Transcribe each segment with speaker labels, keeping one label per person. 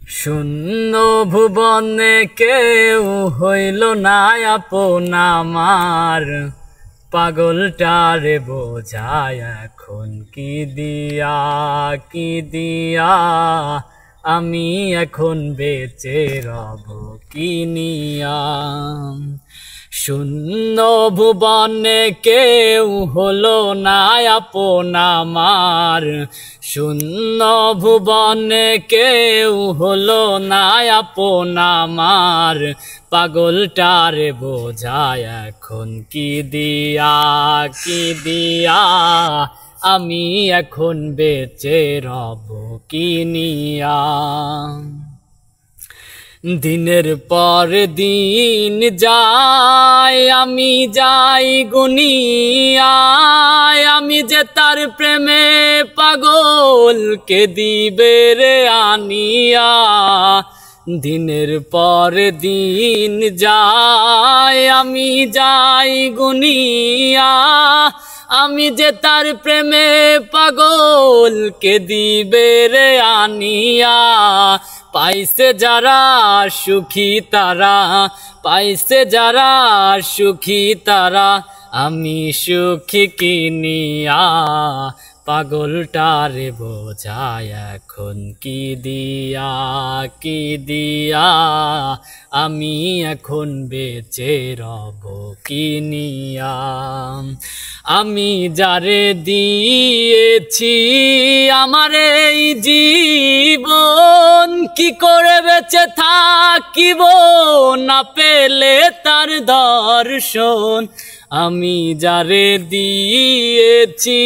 Speaker 1: শূন্য ভুবনে কেউ হইল না আপন আমার, পাগলটারে বোঝায় এখন কি দিয়া আমি এখন বেঁচে রব কি নিয়া। শূন্য ভুবনে কেউ হলো না আপন আমার, শূন্য ভুবনে কেউ হলো না আপন আমার, পাগলটারে বোঝায় এখন কি দিয়া আমি এখন বেঁচে রব কি নিয়া। দিনের পর দিন যায় আমি যাই গুনিয়ায়, আমি যে তার প্রেমে পাগল কে দিবে রে আনিয়া। দিনের পর দিন যায় আমি যাই গুনিয়া, আমি যে তার প্রেমে পাগল কে দিবে রে আনিয়া। পাইছে যারা সুখী তারা, পাইছে যারা সুখী তারা, আমি সুখী কিনিয়া। পাগলটারে বোঝায় এখন কি দিয়া আমি এখন বেঁচে রব কি নিয়া। আমি যারে দিয়েছি আমার এই জীবন, কি করে বেঁচে থাকিব না পেলে তার দর্শন। আমি যারে দিয়েছি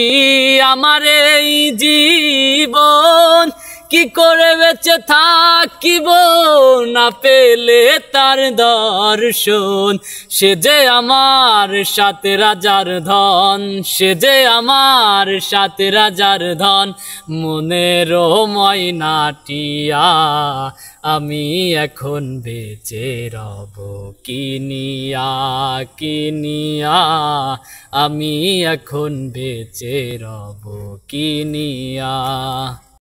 Speaker 1: আমার এই জীবন, কি করে বেঁচে থাকিব না পেলে তার দর্শন। সে যে আমার সাথে রাজার ধন, সে যে আমার সাথে রাজার ধন, মনেরও ময়নাটিয়া আমি এখন বেঁচে রব কি নিয়া আমি এখন বেঁচে রব কি নিয়া।